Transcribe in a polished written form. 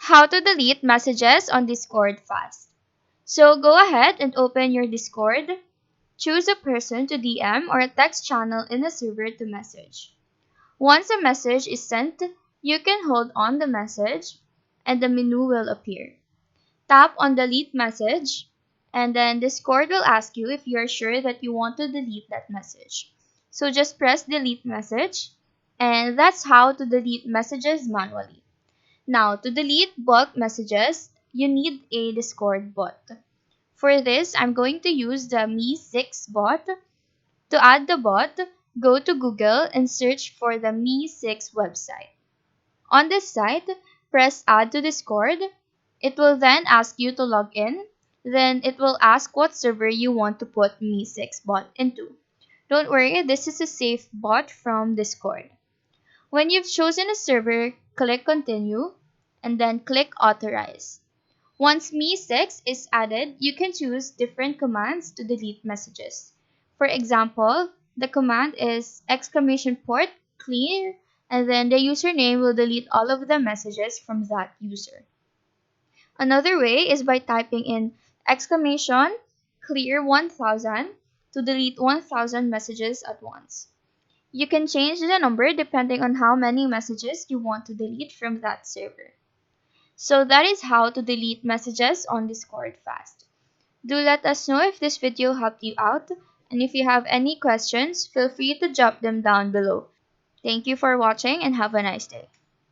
How to delete messages on Discord fast. So go ahead and open your Discord. Choose a person to DM or a text channel in the server to message. Once a message is sent, you can hold on the message and the menu will appear. Tap on delete message and then Discord will ask you if you are sure that you want to delete that message. So just press delete message, and that's how to delete messages manually. Now, to delete bulk messages, you need a Discord bot. For this, I'm going to use the Me6 bot. To add the bot, go to Google and search for the Me6 website. On this site, press add to Discord. It will then ask you to log in. Then it will ask what server you want to put Me6 bot into. Don't worry, this is a safe bot from Discord. When you've chosen a server, click continue and then click authorize. Once Me6 is added, you can choose different commands to delete messages. For example, the command is !port clear, and then the username will delete all of the messages from that user. Another way is by typing in !clear 1000 to delete 1000 messages at once. You can change the number depending on how many messages you want to delete from that server. So that is how to delete messages on Discord fast. Do let us know if this video helped you out, and if you have any questions, feel free to drop them down below. Thank you for watching and have a nice day.